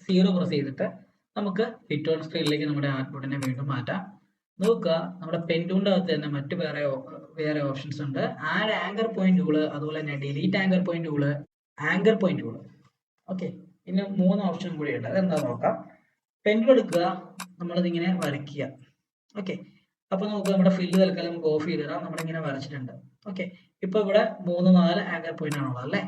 0 press ചെയ്തിട്ട് നമുക്ക് fit on സ്ക്രീനിലേക്ക് നമ്മുടെ ആർട്ട്ബോർഡിനെ വീണ്ടും മാറ്റാം. നോക്കുക, നമ്മുടെ പെൻ ടൂളിന്റെ അകത്ത് തന്നെ മറ്റു വേറെ ഓപ്ഷൻസ് ഉണ്ട്. ആഡ് ആങ്കർ പോയിന്റ് ടൂള്, അതുപോലെ തന്നെ delete anchor point tool, anchor point tool. Okay, ഇനി 3 ഓപ്ഷൻ കൂടിയുണ്ട്. അതെന്താ നോക്കാം. പെൻ ടൂൾ എടുക്കുക, നമ്മളത് ഇങ്ങനെ വരയ്ക്കുക. ഓക്കെ, അപ്പൊ നമുക്ക് നമ്മുടെ ഫില്ല് തൽക്കാലം നമുക്ക് ഓഫ് ചെയ്തിടാം. നമ്മളിങ്ങനെ വരച്ചിട്ടുണ്ട്. ഓക്കെ, ഇപ്പൊ ഇവിടെ 3-4 ആങ്കർ പോയിന്റ് ആണുള്ളത് അല്ലേ.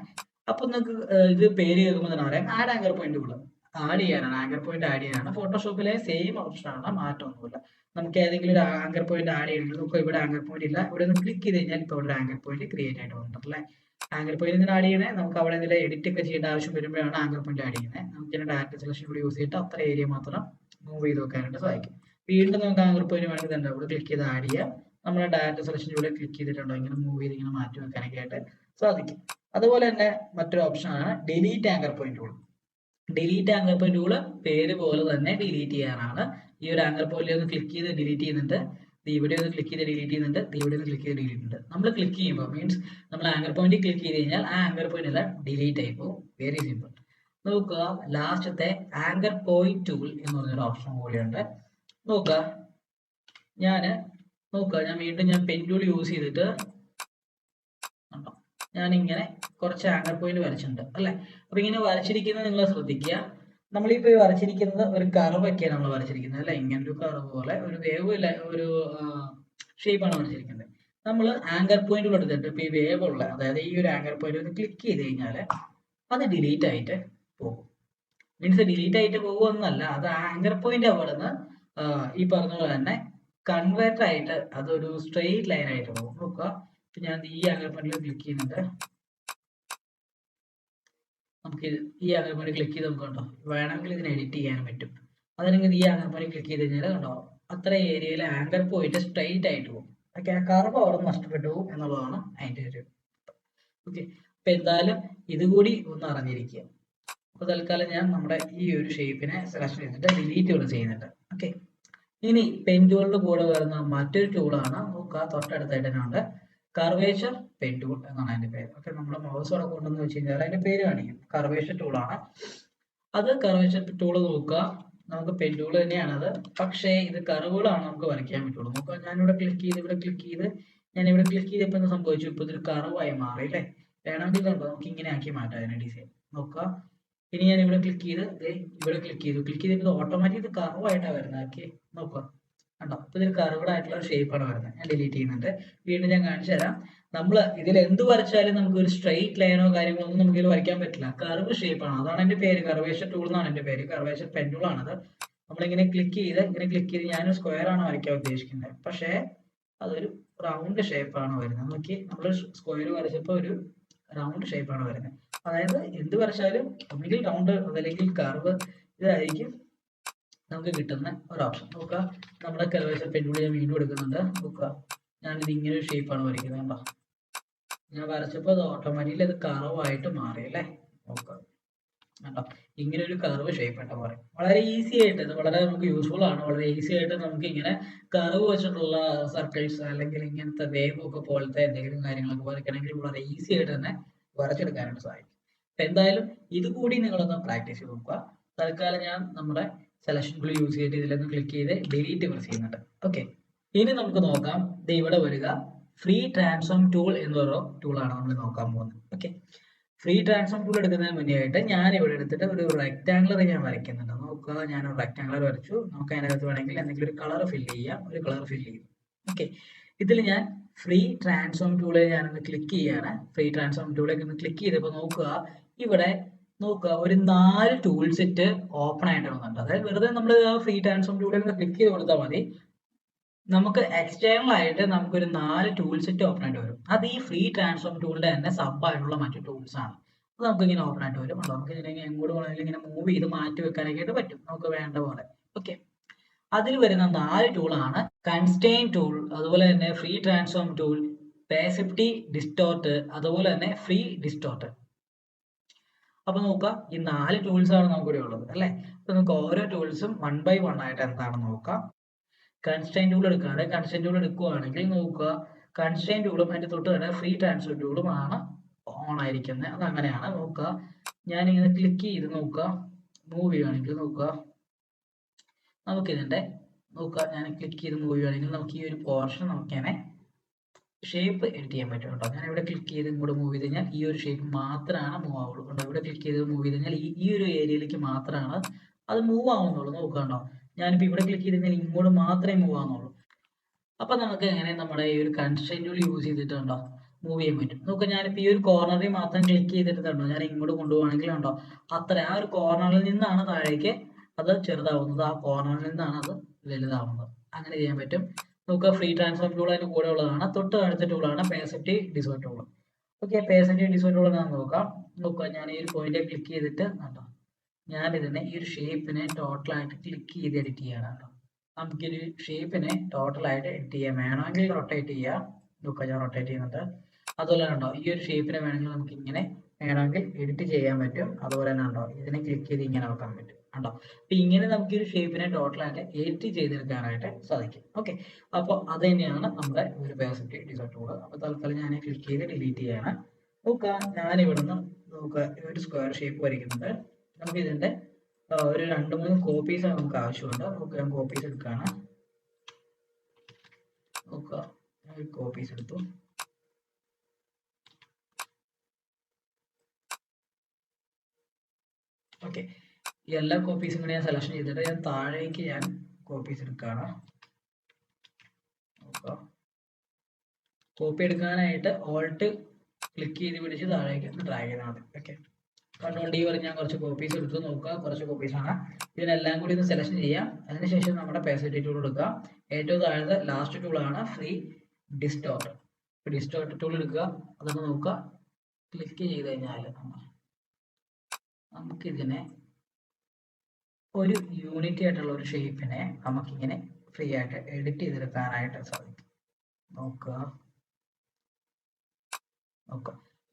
അപ്പൊ നിങ്ങൾക്ക് ഇത് പേര് കേൾക്കുമ്പോൾ തന്നെ അറിയാം add anchor point tool. Add ചെയ്യാനാണ്, ആങ്കർ പോയിന്റ് ആഡ് ചെയ്യാനാണ്. ഫോട്ടോഷോപ്പിലെ സെയിം ഓപ്ഷൻ ആണ്, മാറ്റമൊന്നുമില്ല. നമുക്ക് ഏതെങ്കിലും ഒരു ആങ്കർ പോയിന്റ് ആഡ് ചെയ്യണമെങ്കിൽ നമുക്ക് ഇവിടെ ആങ്കർ പോയിന്റ് ഇല്ല, ഇവിടെ ഒന്ന് ക്ലിക്ക് ചെയ്ത് കഴിഞ്ഞാൽ ഇപ്പോൾ ഇവിടെ ആങ്കർ പോയിന്റ് ക്രിയേറ്റ് ആയിട്ട് വന്നിട്ടുണ്ട് അല്ലേ. ആങ്കർ പോയിന്റ് ഇങ്ങനെ ആഡ് ചെയ്യണേ, നമുക്ക് അവിടെ എന്തെങ്കിലും എഡിറ്റ് ഒക്കെ ചെയ്യേണ്ട ആവശ്യം വരുമ്പോഴാണ് ആങ്കർ പോയിന്റ് ആഡ് ചെയ്യുന്നത്. നമുക്ക് ഇതിന്റെ ഡാറ്റ സെലക്ഷൻ കൂടി യൂസ് ചെയ്തിട്ട് അത്ര ഏരിയ മാത്രം മൂവ് ചെയ്ത് വെക്കാനായിട്ട് സഹായിക്കും. വീണ്ടും നമുക്ക് ആങ്കർ പോയിന്റ് വേണമെങ്കിൽ തന്നെ ഇവിടെ ക്ലിക്ക് ചെയ്ത് ആഡ് ചെയ്യാം. നമ്മുടെ ഡാറ്റ സെലക്ഷനിലൂടെ ക്ലിക്ക് ചെയ്തിട്ടുണ്ടോ ഇങ്ങനെ മൂവ് ചെയ്ത് ഇങ്ങനെ മാറ്റി വെക്കാനൊക്കെ ആയിട്ട് സാധിക്കും. അതുപോലെ തന്നെ മറ്റൊരു ഓപ്ഷനാണ് delete anchor point tool. Delete anchor point tool പേര് പോലെ തന്നെ ഡിലീറ്റ് ചെയ്യാനാണ്. ഈ ഒരു ആങ്കർ പോയിന്റിൽ ഒന്ന് ക്ലിക്ക് ചെയ്ത് ഡിലീറ്റ് ചെയ്യുന്നുണ്ട്, ഇവിടെ ഒന്ന് ക്ലിക്ക് ചെയ്ത് ഡിലീറ്റ് ചെയ്യുന്നുണ്ട്, ഇവിടെ ഒന്ന് ക്ലിക്ക് ചെയ്ത് ഡിലീറ്റ് ചെയ്യുന്നുണ്ട്. നമ്മൾ ക്ലിക്ക് ചെയ്യുമ്പോൾ മീൻസ് നമ്മൾ ആങ്കർ പോയിന്റ് ക്ലിക്ക് ചെയ്ത് കഴിഞ്ഞാൽ ആ ആങ്കർ പോയിന്റ് എല്ലാം ഡിലീറ്റ് ആയി പോകും. Very simple. നോക്കുക, ലാസ്റ്റത്തെ ആങ്കർ പോയിന്റ് ടൂൾ എന്ന് പറഞ്ഞൊരു ഓപ്ഷൻ കൂടിയുണ്ട്. നോക്കുക, ഞാൻ വീണ്ടും പെൻ ടൂൾ യൂസ് ചെയ്തിട്ട് ഞാനിങ്ങനെ കുറച്ച് ആങ്കർ പോയിന്റ് വരച്ചിട്ടുണ്ട് അല്ലെ. അപ്പൊ ഇങ്ങനെ വരച്ചിരിക്കുന്നത് നിങ്ങൾ ശ്രദ്ധിക്കുക. നമ്മളിപ്പോ വരച്ചിരിക്കുന്നത് ഒരു കർവ് ഒക്കെയാണ് നമ്മൾ വരച്ചിരിക്കുന്നത് അല്ലെ. ഇങ്ങനെ ഒരു കർവ് പോലെ ഒരു വേവ് ഒരു ഷേപ്പാണ് വരച്ചിരിക്കുന്നത്. നമ്മൾ ആങ്കർ പോയിന്റുകൾ എടുത്തിട്ട് ഇപ്പൊ ഈ വേവ് ഉള്ള, അതായത് ഈ ഒരു ആങ്കർ പോയിന്റ് ഒന്ന് ക്ലിക്ക് ചെയ്ത് കഴിഞ്ഞാൽ അത് ഡിലീറ്റ് ആയിട്ട് പോകും. മീൻസ് ഡിലീറ്റ് ആയിട്ട് പോകുമെന്നല്ല, അത് ആങ്കർ പോയിന്റ് അവിടുന്ന് ഈ പറഞ്ഞ പോലെ തന്നെ കൺവേർട്ട് ആയിട്ട് അതൊരു സ്ട്രെയിറ്റ് ലൈൻ ആയിട്ട് പോകും. നോക്കുക, ഇപ്പൊ ഞാൻ ഈ ആങ്കർ പോയിന്റിൽ ക്ലിക്ക് ചെയ്യുന്നുണ്ട്. നമുക്ക് ഈ ആങ്കർ പോയിന്റ് ക്ലിക്ക് ചെയ്ത് നമുക്ക് കണ്ടോ വേണമെങ്കിൽ ഇതിനെ എഡിറ്റ് ചെയ്യാനും പറ്റും. അതല്ലെങ്കിൽ ഈ ആങ്കർ പോയിന്റ് ക്ലിക്ക് ചെയ്ത് കഴിഞ്ഞാൽ കണ്ടോ അത്ര ഏരിയയിൽ ആങ്കർ പോയിട്ട് സ്ട്രെയിറ്റ് ആയിട്ട് പോകും. ഓക്കെ, ആ കർവ് അവിടെ നഷ്ടപ്പെട്ടു പോകും എന്നുള്ളതാണ് അതിന്റെ ഒരു. ഓക്കെ, അപ്പൊ എന്തായാലും ഇതുകൂടി ഒന്ന് അറിഞ്ഞിരിക്കുക. അപ്പൊ തൽക്കാലം ഞാൻ നമ്മുടെ ഈ ഒരു ഷേപ്പിനെ സെലക്ട് ചെയ്തിട്ട് ഡിലീറ്റ് കൂടെ ചെയ്യുന്നുണ്ട്. ഓക്കെ, ഇനി പെൻ ടൂളിന്റെ കൂടെ വരുന്ന മറ്റൊരു ടൂളാണ്, നോക്കുക തൊട്ടടുത്തായിട്ട് തന്നെ ഉണ്ട്, കർവേച്ചർ പെൻ ടൂൾ എന്നാണ് അതിന്റെ പേര്. ഓക്കെ, നമ്മുടെ മൗസ് അവിടെ കൊണ്ടുവന്ന് വെച്ച് കഴിഞ്ഞാൽ അതിന്റെ പേര് കാണിക്കും, കർവേച്ചർ ടൂളാണ് അത്. കർവേച്ചർ ടൂൾ നോക്കുക, നമുക്ക് പെൻ ടൂൾ തന്നെയാണത്, പക്ഷേ ഇത് കർവുകളാണ് നമുക്ക് വരയ്ക്കാൻ പറ്റുള്ളൂ. നോക്കുക, ഞാനിവിടെ ക്ലിക്ക് ചെയ്ത് ഞാനിവിടെ ക്ലിക്ക് ചെയ്തപ്പോൾ എന്ത് സംഭവിച്ചു, ഇപ്പൊ ഇതൊരു കർവായി മാറി അല്ലേ. വേണമെങ്കിൽ നമുക്ക് ഇങ്ങനെ ആക്കി മാറ്റാം അതിന്റെ ഡിസൈൻ. നോക്കുക, ഇനി ഞാൻ ഇവിടെ ക്ലിക്ക് ചെയ്തപ്പോൾ ഓട്ടോമാറ്റിക് ഇത് കർവായിട്ടാണ് വരുന്നത്. ഓക്കെ, നോക്കുക കണ്ടോ, ഇപ്പൊ ഇതിൽ കർവ്ഡ് ആയിട്ടുള്ള ഷേപ്പാണ് വരുന്നത്. ഞാൻ ഡിലീറ്റ് ചെയ്യുന്നുണ്ട്. വീണ്ടും ഞാൻ കാണിച്ചു തരാം. നമ്മൾ ഇതിൽ എന്ത് വരച്ചാലും നമുക്ക് ഒരു സ്ട്രെയിറ്റ് ലൈനോ കാര്യങ്ങളോ ഒന്നും നമുക്ക് ഇതിൽ വരയ്ക്കാൻ പറ്റില്ല. കർവ് ഷേപ്പാണ്, അതാണ് എന്റെ പേര്. കർവേച്ചർ ടൂൾ എന്നാണ് എന്റെ പേര്, കർവേച്ചർ പെൻ ടൂൾ ആണത്. നമ്മളിങ്ങനെ ക്ലിക്ക് ചെയ്ത് ഞാനൊരു സ്ക്വയർ ആണ് വരയ്ക്കാൻ ഉദ്ദേശിക്കുന്നത്, പക്ഷേ അതൊരു റൗണ്ട് ഷേപ്പാണ് വരുന്നത്. നോക്കി, നമ്മൾ സ്ക്വയർ വരച്ചപ്പോൾ ഒരു റൗണ്ട് ഷേപ്പാണ് വരുന്നത്. അതായത് എന്ത് വരച്ചാലും ഒന്നുകിൽ റൗണ്ട് അതല്ലെങ്കിൽ കർവ്, ഇതായിരിക്കും നമുക്ക് കിട്ടുന്ന ഒരു ഓപ്ഷൻ. നോക്കുക, നമ്മുടെ കർവേച്ചർ പെൻ ടൂൾ ഞാൻ വീണ്ടും എടുക്കുന്നുണ്ട്. നോക്കുക, ഞാനിത് ഇങ്ങനെ ഒരു ഷേപ്പാണ് വരയ്ക്കുന്നത്. കണ്ടോ, ഞാൻ വരച്ചപ്പോൾ അത് ഓട്ടോമാറ്റിക്കലി അത് കർവായിട്ട് മാറി അല്ലേ. നോക്കുക കണ്ടോ, ഇങ്ങനെ ഒരു കർവ് ഷേപ്പ് ആയിട്ട് പറയും. വളരെ ഈസി ആയിട്ട്, ഇത് വളരെ നമുക്ക് യൂസ്ഫുൾ ആണ്. വളരെ ഈസി ആയിട്ട് നമുക്ക് ഇങ്ങനെ കർവ് വെച്ചിട്ടുള്ള സർക്കിൾസ് അല്ലെങ്കിൽ ഇങ്ങനത്തെ വേവ് ഒക്കെ പോലത്തെ എന്തെങ്കിലും കാര്യങ്ങളൊക്കെ വരയ്ക്കണമെങ്കിൽ വളരെ ഈസി ആയിട്ട് തന്നെ വരച്ചെടുക്കാനായിട്ട് സാധിക്കും. അപ്പൊ എന്തായാലും ഇത് കൂടി നിങ്ങളൊന്ന് പ്രാക്ടീസ് ചെയ്ത് നോക്കുക. തൽക്കാലം ഞാൻ നമ്മുടെ സെലക്ഷൻ ടൂൾ യൂസ് ചെയ്തിട്ട് ഇതിലൊന്ന് ക്ലിക്ക് ചെയ്ത് ഡിലീറ്റ് പ്രസ് ചെയ്യുന്നുണ്ട്. ഓക്കെ, ഇനി നമുക്ക് നോക്കാം. ദേ ഇവിടെ വരിക, ഫ്രീ ട്രാൻസ്ഫോം ടൂൾ എന്ന് പറയുന്ന ടൂളാണ് നമ്മൾ നോക്കാൻ പോകുന്നത്. ഓക്കെ, ഫ്രീ ട്രാൻസ്ഫോം ടൂൾ എടുക്കുന്നതിന് മുന്നേ ആയിട്ട് ഞാൻ ഇവിടെ എടുത്തിട്ട് ഒരു റെക്ടാംഗുലർ ഞാൻ വരയ്ക്കുന്നുണ്ട്. നോക്കുക, ഞാൻ ഒരു റെക്ടാംഗുലർ വരച്ചു. നമുക്ക് അതിനകത്ത് വേണമെങ്കിൽ എന്തെങ്കിലും ഒരു കളർ ഫില്ല് ചെയ്യാം. ഒരു കളർ ഫില്ല് ചെയ്യും. ഓക്കെ, ഇതിൽ ഞാൻ ഫ്രീ ട്രാൻസ്ഫോം ടൂളിൽ ഞാനൊന്ന് ക്ലിക്ക് ചെയ്യാണ്. ഫ്രീ ട്രാൻസ്ഫോം ടൂളിലേക്ക് ഒന്ന് ക്ലിക്ക് ചെയ്തപ്പോൾ നോക്കുക, ഇവിടെ നോക്കുക ഒരു 4 ടൂൾ സെറ്റ് ഓപ്പൺ ആയിട്ട് വന്നിട്ടുണ്ട്. അതായത് വെറുതെ നമ്മൾ ഫ്രീ ട്രാൻസ്ഫോം ടൂളിൽ ഒന്ന് ക്ലിക്ക് ചെയ്ത് കൊടുത്താൽ മതി, നമുക്ക് എക്സ്റ്റേണൽ ആയിട്ട് നമുക്കൊരു 4 ടൂൾ സെറ്റ് ഓപ്പൺ ആയിട്ട് വരും. അത് ഈ ഫ്രീ ട്രാൻസ്ഫോം ടൂളിന്റെ തന്നെ സബ് ആയിട്ടുള്ള മറ്റു ടൂൾസ് ആണ്. അത് നമുക്ക് ഇങ്ങനെ ഓപ്പൺ ആയിട്ട് വരും. നമുക്ക് ഇതിനെ എങ്ങോട്ട് വേണമെങ്കിലും ഇങ്ങനെ മൂവ് ചെയ്ത് മാറ്റി വെക്കാനൊക്കെ ആയിട്ട് പറ്റും, നമുക്ക് വേണ്ട പോലെ. ഓക്കെ, അതിൽ വരുന്ന 4 ടൂളാണ് കൺസ്ട്രെയിൻ ടൂൾ, അതുപോലെ തന്നെ ഫ്രീ ട്രാൻസ്ഫോം ടൂൾ, പേസിവിറ്റി ഡിസ്റ്റോർട്ട്, അതുപോലെ തന്നെ ഫ്രീ ഡിസ്റ്റോർട്ട്. അപ്പൊ നോക്കുക, ഈ 4 ടൂൾസ് ആണ് നമുക്കിവിടെ ഉള്ളത് അല്ലെ. അപ്പൊ നമുക്ക് ഓരോ ടൂൾസും 1 by 1 ആയിട്ട് എന്താണെന്ന് നോക്കാം. കൺസ്ട്രെയിൻ ടൂൾ എടുക്കുകയാണ്. കൺസ്ട്രെയിൻ ടൂൾ എടുക്കുകയാണെങ്കിൽ നോക്കുക, കൺസ്ട്രെയിൻ ടൂളും അതിന്റെ തൊട്ട് തന്നെ ഫ്രീ ട്രാൻസ്ഫോം ടൂളും ആണ് ഓൺ ആയിരിക്കുന്നത്. അത് അങ്ങനെയാണ്. നോക്കുക, ഞാനിങ്ങനെ ക്ലിക്ക് ചെയ്ത് നോക്കുക, മൂവ് ചെയ്യുകയാണെങ്കിൽ നോക്കുക, നമുക്കിതിൻ്റെ നോക്കുക, ഞാൻ ക്ലിക്ക് ചെയ്ത് മൂവ് ചെയ്യുകയാണെങ്കിൽ നമുക്ക് ഈ ഒരു പോർഷൻ നമുക്കിങ്ങനെ ഷേപ്പ് എഡിറ്റ് ചെയ്യാൻ പറ്റും കേട്ടോ. ഞാൻ ഇവിടെ ക്ലിക്ക് ചെയ്ത് ഇങ്ങോട്ട് മൂവ് ചെയ്ത് കഴിഞ്ഞാൽ ഈ ഒരു ഷേപ്പ് മാത്രമാണ് മൂവ് ആവുള്ളൂ കേട്ടോ. ഇവിടെ ക്ലിക്ക് ചെയ്ത് മൂവ് ചെയ്ത് കഴിഞ്ഞാൽ ഈ ഒരു ഏരിയയിലേക്ക് മാത്രമാണ് അത് മൂവ് ആവുന്നുള്ളൂ. നോക്കുക കേട്ടോ, ഞാനിപ്പോൾ ഇവിടെ ക്ലിക്ക് ചെയ്ത് കഴിഞ്ഞാൽ ഇങ്ങോട്ട് മാത്രമേ മൂവ് ആവുന്നുള്ളൂ. അപ്പം നമുക്ക് എങ്ങനെ നമ്മുടെ ഈ ഒരു കൺസ്ട്രെയിന്റ് ടൂൾ യൂസ് ചെയ്തിട്ടുണ്ടോ മൂവ് ചെയ്യാൻ പറ്റും. നോക്കുക, ഞാനിപ്പോൾ ഈ ഒരു കോർണറിൽ മാത്രം ക്ലിക്ക് ചെയ്തിട്ടുണ്ടോ ഞാൻ ഇങ്ങോട്ട് കൊണ്ടുപോകണമെങ്കിൽ ഉണ്ടോ അത്ര ആ ഒരു കോർണറിൽ നിന്നാണ് താഴേക്ക് അത് ചെറുതാവുന്നത്, ആ കോർണറിൽ നിന്നാണ് അത് വലുതാവുന്നത്. അങ്ങനെ ചെയ്യാൻ പറ്റും. നമുക്ക് ഫ്രീ ട്രാൻസ്ഫോം ടൂൾ അതിന് കൂടെ ഉള്ളതാണ്. തൊട്ട് അടുത്ത ടൂളാണ് പേഴ്സെപ്റ്റീവ് ഡിസോർട്ട് ടൂൾ. ഓക്കെ, പേഴ്സെപ്റ്റീവ് ഡിസോർട്ട് ടൂൾ ഞാൻ നോക്കുക, ഞാൻ ഈ ഒരു പോയിന്റ് ക്ലിക്ക് ചെയ്തിട്ട് കേട്ടോ ഞാൻ ഇതിനെ ഈ ഒരു ഷേപ്പിനെ ടോട്ടലായിട്ട് ക്ലിക്ക് ചെയ്ത് എഡിറ്റ് ചെയ്യാണ് കേട്ടോ. നമുക്കൊരു ഷേപ്പിനെ ടോട്ടലായിട്ട് എഡിറ്റ് ചെയ്യാൻ വേണമെങ്കിൽ റൊട്ടേറ്റ് ചെയ്യാം. നോക്കുക, ഞാൻ റൊട്ടേറ്റ് ചെയ്യുന്നുണ്ട്. അതുപോലെ ഉണ്ടോ ഈ ഒരു ഷേപ്പിനെ വേണമെങ്കിൽ നമുക്ക് ഇങ്ങനെ വേണമെങ്കിൽ എഡിറ്റ് ചെയ്യാൻ പറ്റും. അതുപോലെ തന്നെ ഉണ്ടോ ഇതിനെ ക്ലിക്ക് ചെയ്ത് ഇങ്ങനെ വെക്കാൻ പറ്റും ഉണ്ടോ. അപ്പൊ ഇങ്ങനെ നമുക്ക് ഒരു ഷേപ്പിനെ ടോട്ടലായിട്ട് എഡിറ്റ് ചെയ്തെടുക്കാനായിട്ട് സാധിക്കും. ഓക്കെ, അപ്പോൾ അത് തന്നെയാണ് നമ്മുടെ ഒരു പേഴ്സെപ്റ്റീവ് ഡിസോർട്ട് ടൂൾ. അപ്പോൾ തൽക്കാലം ഞാൻ ക്ലിക്ക് ചെയ്ത് ഡിലീറ്റ് ചെയ്യാണ്. നോക്കുക, ഞാൻ ഇവിടുന്ന് നോക്കുക ഒരു സ്ക്വയർ ഷേപ്പ് വരയ്ക്കുന്നുണ്ട്. നമുക്ക് ഇതിന്റെ ഒരു 2-3 കോപ്പീസ് നമുക്ക് ആവശ്യമുണ്ട്. നമുക്ക് ഞാൻ കോപ്പീസ് എടുക്കുകയാണ്. നോക്കുക, ഞാൻ കോപ്പീസ് എടുത്തു. ഓക്കെ, ഈ എല്ലാ കോപ്പീസും കൂടി ഞാൻ സെലക്ഷൻ ചെയ്തിട്ട് ഞാൻ താഴേക്ക് ഞാൻ കോപ്പീസ് എടുക്കുകയാണ്. നോക്കുക, കോപ്പി എടുക്കാനായിട്ട് ഓൾട്ട് ക്ലിക്ക് ചെയ്ത് പിടിച്ച് താഴേക്ക് ഡ്രാഗ് ചെയ്താൽ മതി. ഓക്കെ, കൺട്രോൾ ഡി പറഞ്ഞ് ഞാൻ കുറച്ച് കോപ്പീസ് എടുത്ത് നോക്കുക, കുറച്ച് കോപ്പീസാണ്. ഇതിനെല്ലാം കൂടി ഒന്ന് സെലക്ഷൻ ചെയ്യാം. അതിനുശേഷം നമ്മുടെ പേഴ്സെപ്റ്റീവ് ടൂൾ എടുക്കുക. ഏറ്റവും താഴത്തെ ലാസ്റ്റ് ടൂളാണ് ഫ്രീ ഡിസ്റ്റോർട്ട്. ഡിസ്റ്റോർട്ട് ടൂൾ എടുക്കുക. അതൊന്ന് നോക്കുക, ക്ലിക്ക് ചെയ്ത് കഴിഞ്ഞാൽ നമുക്കിതിനെ ഒരു യൂണിറ്റി ആയിട്ടുള്ള ഒരു ഷേപ്പിനെ നമുക്കിങ്ങനെ ഫ്രീ ആയിട്ട് എഡിറ്റ് ചെയ്തെടുക്കാനായിട്ട് സാധിക്കും. നോക്കുക,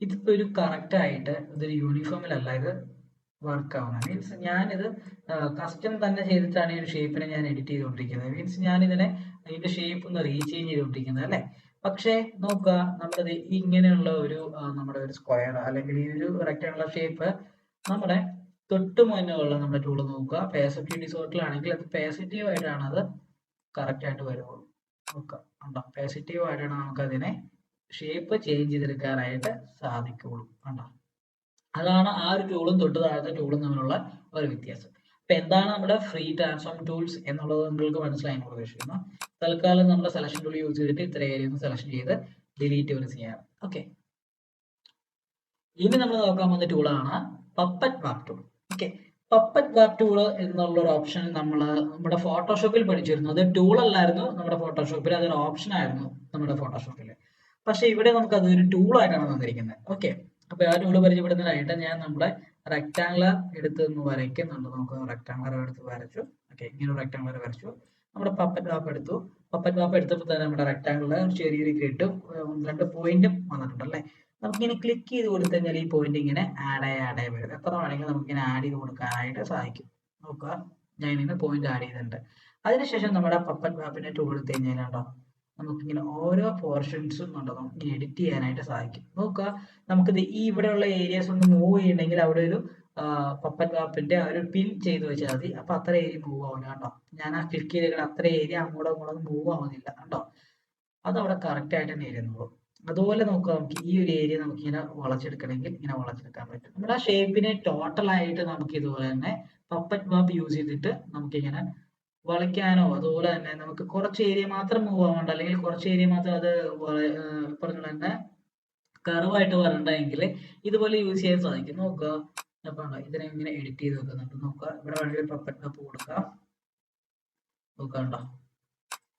ഇതിപ്പോൾ ഒരു കറക്റ്റ് ആയിട്ട് ഇതൊരു യൂണിഫോമിലല്ല ഇത് വർക്ക് ആവുന്നത്. മീൻസ് ഞാനിത് കസ്റ്റം തന്നെ ചെയ്തിട്ടാണ് ഈ ഒരു ഷേപ്പിനെ ഞാൻ എഡിറ്റ് ചെയ്തുകൊണ്ടിരിക്കുന്നത്. മീൻസ് ഞാനിതിനെ ഇതിന്റെ ഷേപ്പ് ഒന്ന് റീചേഞ്ച് ചെയ്തുകൊണ്ടിരിക്കുന്നത് അല്ലേ. പക്ഷേ നോക്കുക, നമ്മുടെ ഇങ്ങനെയുള്ള ഒരു നമ്മുടെ ഒരു സ്ക്വയർ അല്ലെങ്കിൽ ഈ ഒരു റെക്ടാങ്കുലർ ഷേപ്പ് നമ്മുടെ തൊട്ട് മുന്നേയുള്ള നമ്മുടെ ടൂൾ നോക്കുക, പേഴ്സെപ്റ്റീവ് ഡിസോർട്ടിലാണെങ്കിൽ അത് പേഴ്സെപ്റ്റീവ് ആയിട്ടാണ് അത് കറക്റ്റ് ആയിട്ട് വരുള്ളൂ. നോക്കുക ഉണ്ടോ, പേഴ്സെപ്റ്റീവ് ആയിട്ടാണ് നമുക്കതിനെ ഷേപ്പ് ചേഞ്ച് ചെയ്തെടുക്കാനായിട്ട് സാധിക്കുള്ളൂ. കണ്ടോ, അതാണ് ആ ഒരു ടൂളും തൊട്ട് താഴത്തെ ടൂളും തമ്മിലുള്ള ഒരു വ്യത്യാസം. അപ്പൊ എന്താണ് നമ്മുടെ ഫ്രീ ട്രാൻസ്ഫോം ടൂൾസ് എന്നുള്ളത് നിങ്ങൾക്ക് മനസ്സിലായി പ്രതീക്ഷിക്കുന്നു. തൽക്കാലം നമ്മുടെ സെലക്ഷൻ ടൂൾ യൂസ് ചെയ്തിട്ട് ഇത്ര ഏരിയ ഒന്ന് സെലക്ഷൻ ചെയ്ത് ഡിലീറ്റ് വരെ ചെയ്യാം. ഓക്കെ, ഇനി നമ്മൾ നോക്കാൻ പോകുന്ന ടൂളാണ് puppet warp tool. Okay, puppet warp tool എന്നുള്ള ഒരു ഓപ്ഷൻ നമ്മൾ നമ്മുടെ ഫോട്ടോഷോപ്പിൽ പഠിച്ചിരുന്നു. അത് ടൂൾ അല്ലായിരുന്നു നമ്മുടെ ഫോട്ടോഷോപ്പിൽ, അതൊരു ഓപ്ഷൻ ആയിരുന്നു നമ്മുടെ ഫോട്ടോഷോപ്പിൽ. പക്ഷെ ഇവിടെ നമുക്ക് അതൊരു ടൂൾ ആയിട്ടാണ് തന്നിരിക്കുന്നത്. ഓക്കെ, അപ്പൊ ആ ടൂൾ പരിചയപ്പെടുന്നതിനായിട്ട് ഞാൻ നമ്മുടെ റെക്ടാങ്കുലർ എടുത്ത് ഒന്ന് വരയ്ക്കുന്നുണ്ട്. നമുക്ക് റെക്ടാങ്കുലർ എടുത്ത് വരച്ചു. ഓക്കെ, ഇങ്ങനെ റെക്ടാങ്കുലർ വരച്ചു. നമ്മുടെ പപ്പറ്റ് വാപ്പ് എടുത്തു. പപ്പറ്റ് വാപ്പ് എടുത്തപ്പോൾ തന്നെ നമ്മുടെ റെക്ടാങ്കുലർ ചെറിയൊരു ഗ്രിഡും 2 പോയിന്റും വന്നിട്ടുണ്ട് അല്ലേ. നമുക്കിങ്ങനെ ക്ലിക്ക് ചെയ്ത് കൊടുത്തു കഴിഞ്ഞാൽ ഈ പോയിന്റ് ഇങ്ങനെ ആഡ് ആയി വരും. എത്ര വേണമെങ്കിലും നമുക്കിങ്ങനെ ആഡ് ചെയ്ത് കൊടുക്കാനായിട്ട് സാധിക്കും. നോക്കുക, ഞാൻ ഇങ്ങനെ പോയിന്റ് ആഡ് ചെയ്തിട്ടുണ്ട്. അതിനുശേഷം നമ്മുടെ പപ്പറ്റ് വാപ്പിന്റെ ടൂൾ എടുത്ത് കഴിഞ്ഞാൽ നമുക്കിങ്ങനെ ഓരോ പോർഷൻസും ഉണ്ടോ നമുക്ക് എഡിറ്റ് ചെയ്യാനായിട്ട് സാധിക്കും. നോക്കുക, നമുക്കിത് ഈ ഇവിടെയുള്ള ഏരിയാസ് ഒന്ന് മൂവ് ചെയ്യണമെങ്കിൽ അവിടെ ഒരു പപ്പറ്റ് വാപ്പിന്റെ ആ ഒരു പിൻ ചെയ്ത് വെച്ചാൽ മതി. അപ്പൊ അത്ര ഏരിയ മൂവ് ആവില്ല കേട്ടോ. ഞാൻ ആ ക്ലിക്ക് ചെയ്തേക്കുന്ന അത്ര ഏരിയ അങ്ങോട്ടും ഇങ്ങോട്ടും മൂവ് ആവുന്നില്ല കേട്ടോ. അത് അവിടെ കറക്റ്റ് ആയിട്ട് തന്നെ ഇരുന്നുള്ളൂ. അതുപോലെ നോക്കുക, നമുക്ക് ഈ ഒരു ഏരിയ നമുക്ക് ഇങ്ങനെ വളച്ചെടുക്കണമെങ്കിൽ ഇങ്ങനെ വളച്ചെടുക്കാൻ പറ്റും. നമ്മുടെ ആ ഷേപ്പിനെ ടോട്ടലായിട്ട് നമുക്ക് ഇതുപോലെ തന്നെ പപ്പറ്റ് വാപ്പ് യൂസ് ചെയ്തിട്ട് നമുക്കിങ്ങനെ വളയ്ക്കാനോ അതുപോലെ തന്നെ നമുക്ക് കുറച്ച് ഏരിയ മാത്രം മൂവ് ആവണ്ട, അല്ലെങ്കിൽ കുറച്ച് ഏരിയ മാത്രം അത് പറഞ്ഞ തന്നെ കർവായിട്ട് വരണ്ടെങ്കിൽ ഇതുപോലെ യൂസ് ചെയ്യാൻ സാധിക്കും. നോക്കുക, അപ്പൊ ഇതിനെ ഇങ്ങനെ എഡിറ്റ് ചെയ്ത് വെക്കുന്നുണ്ട്. നോക്കുക, ഇവിടെ വേണമെങ്കിൽ പപ്പറ്റ് വാപ്പ് കൊടുക്കാം. നോക്കണ്ടോ,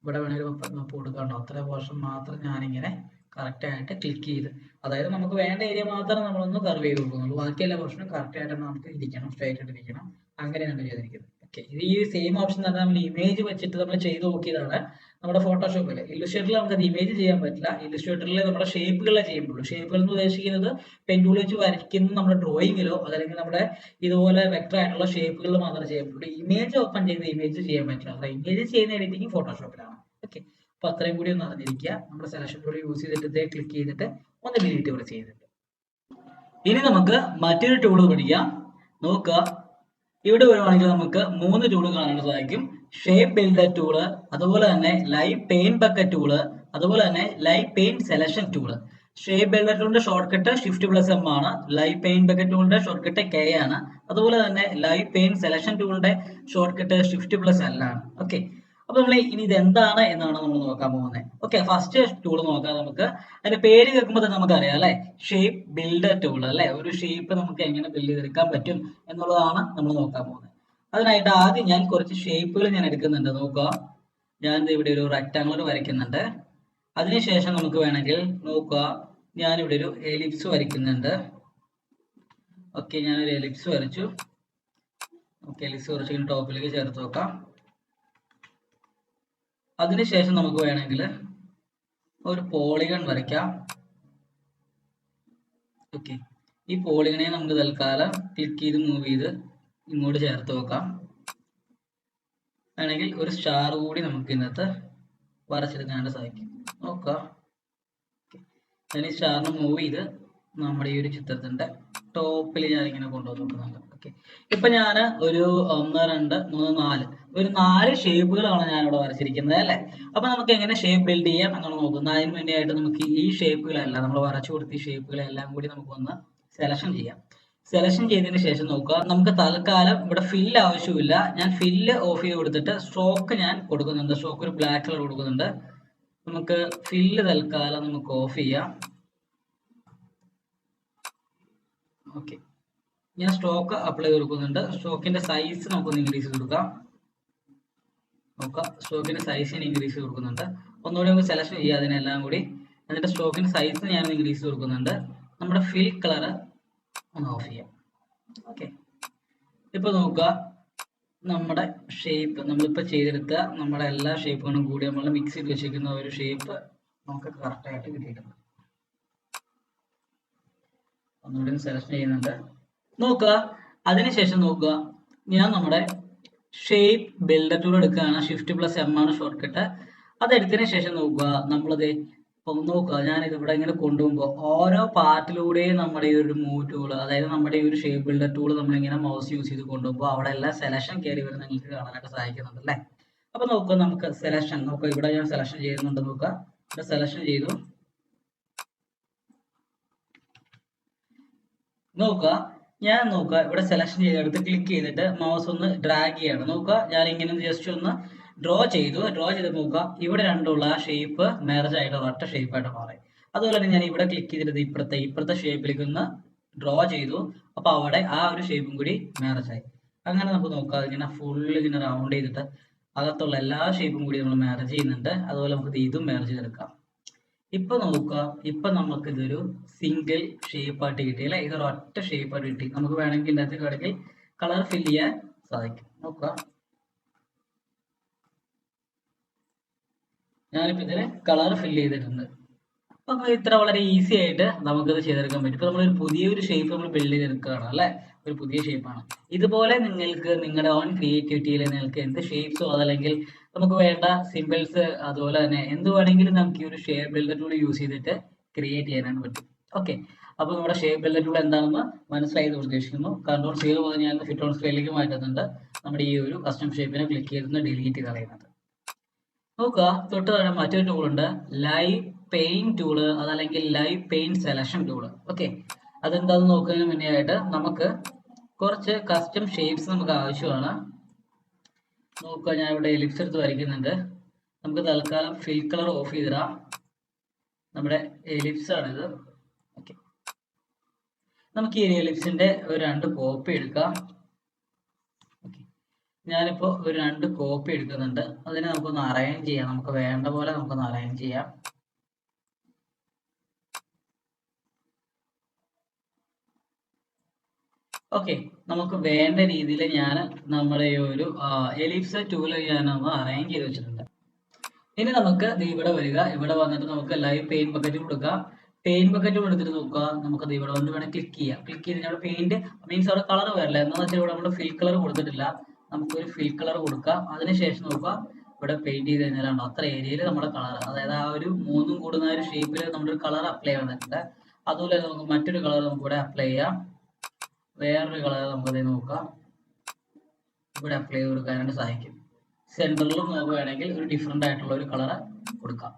ഇവിടെ വേണമെങ്കിൽ പപ്പറ്റ് വാപ്പ് കൊടുക്കണ്ടോ, അത്ര പോർഷൻ മാത്രം ഞാനിങ്ങനെ കറക്റ്റ് ആയിട്ട് ക്ലിക്ക് ചെയ്ത്, അതായത് നമുക്ക് വേണ്ട ഏരിയ മാത്രം നമ്മളൊന്ന് കർവ് ചെയ്ത് കൊടുക്കുന്നുള്ളൂ. ബാക്കി എല്ലാ പോർഷനും കറക്റ്റ് ആയിട്ട് നമുക്ക് ഇരിക്കണം, സ്ട്രൈറ്റ് ആയിട്ട് ഇരിക്കണം. അങ്ങനെയാണ് ചെയ്തിരിക്കുന്നത്. ഓക്കെ, ഇത് ഈ സെയിം ഓപ്ഷൻ തന്നെ നമ്മൾ ഇമേജ് വെച്ചിട്ട് നമ്മൾ ചെയ്ത് നോക്കിയതാണ് നമ്മുടെ ഫോട്ടോഷോപ്പിൽ. ഇല്ലുസ്ട്രേറ്ററിൽ നമുക്ക് അത് ഇമേജ് ചെയ്യാൻ പറ്റില്ല. ഇല്ലുസ്ട്രേറ്ററിൽ നമ്മുടെ ഷേപ്പുകളെ ചെയ്യുമ്പോഴുള്ളൂ. ഷേപ്പുകൾ എന്ന് ഉദ്ദേശിക്കുന്നത് പെൻ ടൂൾ വെച്ച് വരയ്ക്കുന്ന നമ്മുടെ ഡ്രോയിങ്ങിലോ അതല്ലെങ്കിൽ നമ്മുടെ ഇതുപോലെ വെക്ടർ ആയിട്ടുള്ള ഷേപ്പുകളിൽ മാത്രമേ ചെയ്യാൻ പറ്റുള്ളൂ. ഇമേജ് ഓപ്പൺ ചെയ്ത് ഇമേജ് ചെയ്യാൻ പറ്റില്ല. അല്ല, ഇമേജ് ചെയ്യുന്ന എഡിറ്റിംഗ് ഫോട്ടോഷോപ്പിലാണ്. ഓക്കെ, അപ്പൊ അത്രയും കൂടി ഒന്ന് അറിഞ്ഞിരിക്കുക. നമ്മുടെ സെലക്ഷൻ ടൂൾ യൂസ് ചെയ്തിട്ട് ക്ലിക്ക് ചെയ്തിട്ട് ഒന്ന് ഡിലീറ്റ് കൂടെ ചെയ്തിട്ട് ഇനി നമുക്ക് മറ്റൊരു ടൂൾ പഠിക്കാം. നോക്കുക, ഇവിടെ വരുവാണെങ്കിൽ നമുക്ക് 3 ടൂള് കാണാനായിട്ട് സാധിക്കും. ഷേപ്പ് ബിൽഡർ ടൂള്, അതുപോലെ തന്നെ ലൈവ് പെയിന്റ് ബക്കറ്റ് ടൂള്, അതുപോലെ തന്നെ live paint selection tool. Shape builder ടൂളിന്റെ ഷോർട്ട് കട്ട് Shift+M ആണ്. ലൈവ് പെയിന്റ് ബക്കറ്റ് ടൂളിന്റെ ഷോർട്ട് കട്ട് K ആണ്. അതുപോലെ തന്നെ ലൈവ് പെയിന്റ് സെലക്ഷൻ ടൂളിന്റെ ഷോർട്ട് കട്ട് Shift+L ആണ്. ഓക്കെ, അപ്പൊ നമ്മൾ ഇനി ഇത് എന്താണ് എന്നാണ് നമ്മൾ നോക്കാൻ പോകുന്നത്. ഓക്കെ, ഫസ്റ്റ് ടൂൾ നോക്കാം. നമുക്ക് അതിന്റെ പേര് കേൾക്കുമ്പോൾ തന്നെ നമുക്കറിയാം അല്ലെ, ഷേപ്പ് ബിൽഡർ ടൂൾ അല്ലെ. ഒരു ഷേപ്പ് നമുക്ക് എങ്ങനെ ബിൽഡ് ചെയ്തെടുക്കാൻ പറ്റും എന്നുള്ളതാണ് നമ്മൾ നോക്കാൻ പോകുന്നത്. അതിനായിട്ട് ആദ്യം ഞാൻ കുറച്ച് ഷേപ്പുകൾ ഞാൻ എടുക്കുന്നുണ്ട്. നോക്കുക, ഞാൻ ഇവിടെ ഒരു റെക്ടാംഗുലർ വരയ്ക്കുന്നുണ്ട്. അതിനുശേഷം നമുക്ക് വേണമെങ്കിൽ നോക്കുക, ഞാനിവിടെ ഒരു എലിപ്സ് വരയ്ക്കുന്നുണ്ട്. ഓക്കെ, ഞാനൊരു എലിപ്സ് വരച്ചു. ഓക്കെ, എലിപ്സ് കുറച്ച് ടോപ്പിലേക്ക് ചേർത്ത് വെക്കാം. അതിനുശേഷം നമുക്ക് വേണമെങ്കിൽ ഒരു പോളിഗൺ വരയ്ക്കാം. ഓക്കെ, ഈ പോളിഗണെ നമുക്ക് തൽക്കാലം ക്ലിക്ക് ചെയ്ത് മൂവ് ചെയ്ത് ഇങ്ങോട്ട് ചേർത്ത് വെക്കാം. വേണമെങ്കിൽ ഒരു സ്റ്റാർ കൂടി നമുക്ക് ഇതിനകത്ത് വരച്ചെടുക്കാനായിട്ട് സാധിക്കും. നോക്കാം, ഞാൻ ഈ സ്റ്റാറിനെ മൂവ് ചെയ്ത് നമ്മുടെ ഈ ഒരു ചിത്രത്തിന്റെ ടോപ്പിൽ ഞാൻ ഇങ്ങനെ കൊണ്ടുവന്ന് നോക്കുന്നുണ്ട്. ഓക്കെ, ഇപ്പൊ ഞാൻ ഒരു 1 2 3 4 ഒരു 4 ഷേപ്പുകളാണ് ഞാൻ ഇവിടെ വരച്ചിരിക്കുന്നത് അല്ലെ. അപ്പൊ നമുക്ക് എങ്ങനെ ഷേപ്പ് ബിൽഡ് ചെയ്യാം എന്നാണ് നോക്കുന്നത്. അതിന് വേണ്ടിയായിട്ട് നമുക്ക് ഈ ഷേപ്പുകളെല്ലാം നമ്മൾ വരച്ചു കൊടുത്ത ഈ ഷേപ്പുകളെല്ലാം കൂടി നമുക്കൊന്ന് സെലക്ഷൻ ചെയ്യാം. സെലക്ഷൻ ചെയ്തതിന് ശേഷം നോക്കുക, നമുക്ക് തൽക്കാലം ഇവിടെ ഫില്ല് ആവശ്യമില്ല. ഞാൻ ഫില്ല് ഓഫ് ചെയ്ത് കൊടുത്തിട്ട് സ്ട്രോക്ക് ഞാൻ കൊടുക്കുന്നുണ്ട്. സ്ട്രോക്ക് ഒരു ബ്ലാക്ക് കളർ കൊടുക്കുന്നുണ്ട്. നമുക്ക് ഫില്ല് തൽക്കാലം നമുക്ക് ഓഫ് ചെയ്യാം. ഓക്കെ, ഞാൻ സ്ട്രോക്ക് അപ്ലൈ ചെയ്ത് കൊടുക്കുന്നുണ്ട്. സ്ട്രോക്കിന്റെ സൈസ് നമുക്കൊന്ന് ഇൻക്രീസ് ചെയ്ത് കൊടുക്കാം. നോക്കാം, സ്ട്രോക്കിന്റെ സൈസ് ഞാൻ ഇൻക്രീസ് ചെയ്ത് കൊടുക്കുന്നുണ്ട്. ഒന്നുകൂടി നമുക്ക് സെലക്ഷൻ ചെയ്യാം അതിനെല്ലാം കൂടി. എന്നിട്ട് സ്ട്രോക്കിന്റെ സൈസ് ഞാൻ ഇൻക്രീസ് ചെയ്ത് കൊടുക്കുന്നുണ്ട്. നമ്മുടെ ഫിൽ കളർ ഒന്ന് ഓഫ് ചെയ്യാം. ഓക്കെ, ഇപ്പൊ നോക്കുക, നമ്മുടെ ഷേപ്പ് നമ്മളിപ്പോൾ ചെയ്തെടുത്ത നമ്മുടെ എല്ലാ ഷേപ്പുകളും കൂടി നമ്മൾ മിക്സ് ചെയ്ത് വെച്ചിരിക്കുന്ന ഒരു ഷേപ്പ് നമുക്ക് കറക്റ്റ് ആയിട്ട് കിട്ടിയിട്ടുണ്ട്. ഒന്നുകൂടി സെലക്ട് ചെയ്യുന്നുണ്ട്. നോക്കുക, അതിനുശേഷം നോക്കുക, ഞാൻ നമ്മുടെ ഷേപ്പ് ബിൽഡർ ടൂൾ എടുക്കുകയാണ്. Shift+M ആണ് ഷോർട്ട് കട്ട്. അതെടുത്തതിന് ശേഷം നോക്കുക, നമ്മളത് നോക്കുക, ഞാനിത് ഇവിടെ ഇങ്ങനെ കൊണ്ടുപോകുമ്പോൾ ഓരോ പാർട്ടിലൂടെയും നമ്മുടെ ഈ ഒരു മൂവ് ടൂൾ, അതായത് നമ്മുടെ ഈ ഒരു ഷേപ്പ് ബിൽഡർ ടൂൾ നമ്മളിങ്ങനെ മൗസ് യൂസ് ചെയ്ത് കൊണ്ടുപോകുമ്പോൾ അവിടെ എല്ലാം സെലക്ഷൻ കയറി വരുന്ന നിങ്ങൾക്ക് കാണാനായിട്ട് സാധിക്കുന്നുണ്ട് അല്ലേ. അപ്പൊ നോക്കുക, നമുക്ക് സെലക്ഷൻ നോക്കുക, ഇവിടെ ഞാൻ സെലക്ഷൻ ചെയ്യുന്നുണ്ട്. നോക്കുക, ഇവിടെ സെലക്ഷൻ ചെയ്തു. നോക്കുക, ഞാൻ നോക്കുക ഇവിടെ സെലക്ഷൻ ചെയ്തെടുത്ത് ക്ലിക്ക് ചെയ്തിട്ട് മൗസ് ഒന്ന് ഡ്രാഗ് ചെയ്യാണ്. നോക്കുക, ഞാൻ ഇങ്ങനെ ജസ്റ്റ് ഒന്ന് ഡ്രോ ചെയ്തു. ഡ്രോ ചെയ്ത് നോക്കുക, ഇവിടെ രണ്ടുള്ള ആ ഷേപ്പ് മെർജ് ആയിട്ട് ഒരൊറ്റ ഷേപ്പ് ആയിട്ട് മാറി. അതുപോലെ തന്നെ ഞാൻ ഇവിടെ ക്ലിക്ക് ചെയ്തിട്ട് ഇപ്പുറത്തെ ഷേപ്പിലേക്ക് ഒന്ന് ഡ്രോ ചെയ്തു. അപ്പൊ അവിടെ ആ ഒരു ഷേപ്പും കൂടി മെർജ് ആയി. അങ്ങനെ നമുക്ക് നോക്കാം, ഇങ്ങനെ ഫുള്ള് ഇങ്ങനെ റൗണ്ട് ചെയ്തിട്ട് അകത്തുള്ള എല്ലാ ഷേപ്പും കൂടി നമ്മൾ മെർജ് ചെയ്യുന്നുണ്ട്. അതുപോലെ നമുക്ക് ഇതും മെർജ് ചെയ്തെടുക്കാം. ഇപ്പൊ നോക്കുക, ഇപ്പൊ നമുക്ക് ഇതൊരു സിംഗിൾ ഷേപ്പ് ആയിട്ട് കിട്ടി അല്ലെ. ഇതൊരു ഒറ്റ ഷേപ്പ് ആയിട്ട് കിട്ടി. നമുക്ക് വേണമെങ്കിൽ ഇതിനകത്ത് വേണമെങ്കിൽ കളർ ഫിൽ ചെയ്യാൻ സാധിക്കും. നോക്കുക, ഞാനിപ്പോ ഇതിന് കളർ ഫിൽ ചെയ്തിട്ടുണ്ട്. അപ്പൊ ഇത്ര വളരെ ഈസി ആയിട്ട് നമുക്കിത് ചെയ്തെടുക്കാൻ പറ്റും. ഇപ്പൊ നമ്മളൊരു പുതിയൊരു ഷേപ്പ് നമ്മൾ ബിൽഡ് ചെയ്തെടുക്കുകയാണ് അല്ലെ, ഒരു പുതിയ ഷേപ്പാണ്. ഇതുപോലെ നിങ്ങൾക്ക് നിങ്ങളുടെ ഓൺ ക്രിയേറ്റിവിറ്റിയിൽ നിങ്ങൾക്ക് എന്ത് ഷേപ്സോ അതല്ലെങ്കിൽ നമുക്ക് വേണ്ട സിമ്പിൾസ് അതുപോലെ തന്നെ എന്ത് വേണമെങ്കിലും നമുക്ക് ഈ ഒരു ഷേപ്പ് ബിൽഡർ ടൂൾ യൂസ് ചെയ്തിട്ട് ക്രിയേറ്റ് ചെയ്യാനാണ് പറ്റും. ഓക്കെ, അപ്പൊ നമ്മുടെ ഷേപ്പ് ബിൽഡർ ടൂൾ എന്താണെന്ന് മനസ്സിലായത് ഉദ്ദേശിക്കുന്നു. Ctrl+C പറഞ്ഞ് ഞാൻ ഫിറ്റ് ഓൺ സ്ക്രീനിലേക്ക് മാറ്റുന്നുണ്ട്. നമ്മുടെ ഈ ഒരു കസ്റ്റം ഷേപ്പിനെ ക്ലിക്ക് ചെയ്ത് ഡിലീറ്റ് ചെയ്ത് കളയുന്നത്. നോക്കുക, തൊട്ട് താഴെ മറ്റൊരു ടൂൾ ഉണ്ട്, ലൈവ് പെയിന്റ് ടൂള് അതല്ലെങ്കിൽ live paint selection tool. Okay, അതെന്താന്ന് നോക്കുന്നതിന് മുന്നേ ആയിട്ട് നമുക്ക് കുറച്ച് കസ്റ്റം ഷേപ്സ് നമുക്ക് ആവശ്യമാണ്. നോക്കുക, ഞാൻ ഇവിടെ എലിപ്സ് എടുത്ത് വരയ്ക്കുന്നുണ്ട്. നമുക്ക് തൽക്കാലം ഫിൽ കളർ ഓഫ് ചെയ്തിടാം. നമ്മുടെ എലിപ്സ് ആണിത്. ഓക്കെ, നമുക്ക് ഈ എലിപ്സിന്റെ ഒരു 2 കോപ്പി എടുക്കാം. ഞാനിപ്പോ ഒരു 2 കോപ്പി എടുക്കുന്നുണ്ട്. അതിനെ നമുക്കൊന്ന് അറേഞ്ച് ചെയ്യാം. നമുക്ക് വേണ്ട പോലെ നമുക്കൊന്ന് അറേഞ്ച് ചെയ്യാം. ഓക്കെ, നമുക്ക് വേണ്ട രീതിയിൽ ഞാൻ നമ്മുടെ ഈ ഒരു എലിപ്സ് ടൂൾ ഞാനൊന്ന് അറേഞ്ച് ചെയ്ത് വെച്ചിട്ടുണ്ട്. ഇനി നമുക്ക് ഇവിടെ വരിക, ഇവിടെ വന്നിട്ട് നമുക്ക് ലൈവ് പെയിന്റ് ബക്കറ്റ് കൊടുക്കാം. പെയിന്റ് ബക്കറ്റ് കൊടുത്തിട്ട് നോക്കുക, നമുക്കത് ഇവിടെ വന്ന് വേണം ക്ലിക്ക് ചെയ്യാം. ക്ലിക്ക് ചെയ്ത് അവിടെ പെയിന്റ് മീൻസ് അവിടെ കളർ വരില്ല. എന്താണെന്ന് വെച്ചാൽ ഇവിടെ നമ്മൾ ഫിൽ കളർ കൊടുത്തിട്ടില്ല. നമുക്കൊരു ഫിൽ കളർ കൊടുക്കാം. അതിനുശേഷം നോക്കുക, ഇവിടെ പെയിന്റ് ചെയ്ത് കഴിഞ്ഞാലാണ് അത്ര ഏരിയയിൽ നമ്മുടെ കളർ, അതായത് ആ ഒരു 3 കൂടുന്ന ഒരു ഷേപ്പിൽ നമ്മുടെ കളർ അപ്ലൈ ചെയ്യുന്നുണ്ട്. അതുപോലെ നമുക്ക് മറ്റൊരു കളർ നമുക്ക് ഇവിടെ അപ്ലൈ ചെയ്യാം. വേറൊരു കളർ നമുക്കത് നോക്കാം. ഇവിടെ അപ്ലൈ ചെയ്ത് കൊടുക്കാനായിട്ട് സാധിക്കും. സെൻറ്ററിലും നമുക്ക് വേണമെങ്കിൽ ഒരു ഡിഫറെൻ്റ് ആയിട്ടുള്ള ഒരു കളർ കൊടുക്കാം.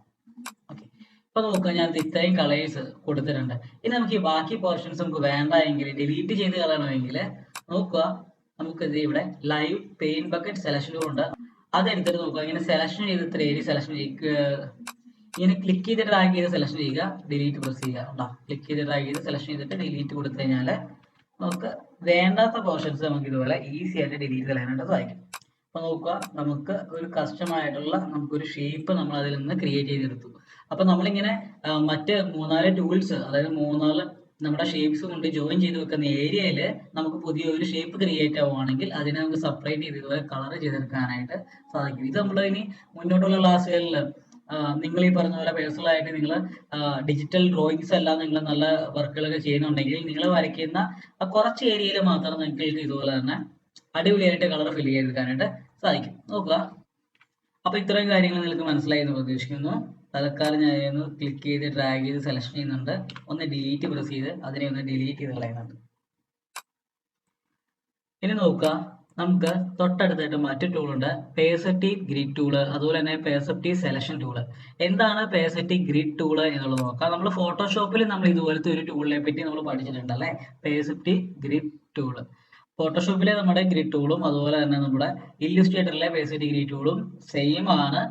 ഓക്കെ, ഇപ്പൊ നോക്കുക, ഞാൻ ഇത്രയും കളേഴ്സ് കൊടുത്തിട്ടുണ്ട്. ഇനി നമുക്ക് ഈ ബാക്കി പോർഷൻസ് നമുക്ക് വേണ്ട എങ്കിൽ, ഡിലീറ്റ് ചെയ്ത് കളയണമെങ്കിൽ നോക്കുക, നമുക്ക് ഇവിടെ ലൈവ് പെയിന്റ് ബക്കറ്റ് സെലക്ഷൻ ഉണ്ട്. അതെടുത്തിട്ട് നോക്കുക, ഇങ്ങനെ സെലക്ഷൻ ചെയ്ത് ഏരിയ സെലക്ഷൻ ചെയ്യുക, ഇങ്ങനെ ക്ലിക്ക് ചെയ്ത് ഡ്രാഗ് ചെയ്ത് സെലക്ഷൻ ചെയ്യുക, ഡിലീറ്റ് പ്രസ് ചെയ്യുക. കേട്ടോ, ക്ലിക്ക് ചെയ്ത് ഡ്രാഗ് ചെയ്ത് സെലക്ഷൻ ചെയ്തിട്ട് ഡിലീറ്റ് കൊടുത്തു കഴിഞ്ഞാൽ നമുക്ക് വേണ്ടാത്ത പോർഷൻസ് നമുക്ക് ഇതുപോലെ ഈസി ആയിട്ട് ഡിലീറ്റ് ചെയ്യാനായിട്ട് സാധിക്കും. അപ്പൊ നോക്കുക, നമുക്ക് ഒരു കസ്റ്റമായിട്ടുള്ള നമുക്കൊരു ഷേപ്പ് നമ്മൾ അതിൽ നിന്ന് ക്രിയേറ്റ് ചെയ്തെടുത്തു. അപ്പൊ നമ്മളിങ്ങനെ മറ്റ് 3-4 ടൂൾസ്, അതായത് 3-4 നമ്മുടെ ഷേപ്സ് കൊണ്ട് ജോയിൻ ചെയ്ത് വെക്കുന്ന ഏരിയയിൽ നമുക്ക് പുതിയൊരു ഷേപ്പ് ക്രിയേറ്റ് ആവുകയാണെങ്കിൽ അതിനെ നമുക്ക് സെപ്പറേറ്റ് ചെയ്ത് ഇതുപോലെ കളർ ചെയ്തെടുക്കാനായിട്ട് സാധിക്കും. ഇത് നമ്മൾ ഇനി മുന്നോട്ടുള്ള ക്ലാസ്സുകളിൽ നിങ്ങൾ ഈ പറഞ്ഞ പോലെ പേഴ്സണൽ ആയിട്ട് നിങ്ങൾ ഡിജിറ്റൽ ഡ്രോയിങ്സ് എല്ലാം നിങ്ങൾ നല്ല വർക്കുകളൊക്കെ ചെയ്യുന്നുണ്ടെങ്കിൽ നിങ്ങൾ വരയ്ക്കുന്ന കുറച്ച് ഏരിയയിൽ മാത്രം നിങ്ങൾക്ക് ഇതുപോലെ തന്നെ അടിപൊളിയായിട്ട് കളർ ഫിൽ ചെയ്തെടുക്കാനായിട്ട് സാധിക്കും. നോക്കുക, അപ്പൊ ഇത്രയും കാര്യങ്ങൾ നിങ്ങൾക്ക് മനസ്സിലായി എന്ന് പ്രതീക്ഷിക്കുന്നു. തൽക്കാലം ഞാൻ ക്ലിക്ക് ചെയ്ത് ഡ്രാഗ് ചെയ്ത് സെലക്ഷൻ ചെയ്യുന്നുണ്ട്. ഒന്ന് ഡിലീറ്റ് പ്രസ് ചെയ്ത് അതിനെ ഒന്ന് ഡിലീറ്റ് ചെയ്ത് കളയുന്നുണ്ട്. ഇനി നോക്കുക, നമുക്ക് തൊട്ടടുത്തായിട്ട് മറ്റു ടൂൾ ഉണ്ട്, പേഴ്സെപ്റ്റീവ് ഗ്രിഡ് ടൂള്, അതുപോലെ തന്നെ പേഴ്സെപ്റ്റീവ് സെലക്ഷൻ ടൂള്. എന്താണ് പേഴ്സെപ്റ്റീവ് ഗ്രിഡ് ടൂള് എന്നുള്ളത് നോക്കാം. നമ്മൾ ഫോട്ടോഷോപ്പിൽ നമ്മൾ ഇതുപോലത്തെ ഒരു ടൂളിനെ പറ്റി നമ്മൾ പഠിച്ചിട്ടുണ്ട് അല്ലേ, പേഴ്സെപ്റ്റീവ് ഗ്രിഡ് ടൂള്. ഫോട്ടോഷോപ്പിലെ നമ്മുടെ ഗ്രിഡ് ടൂളും അതുപോലെ തന്നെ നമ്മുടെ ഇല്ലുസ്ട്രേറ്ററിലെ പേഴ്സെപ്റ്റീവ് ഗ്രിഡ് ടൂളും സെയിം ആണ്.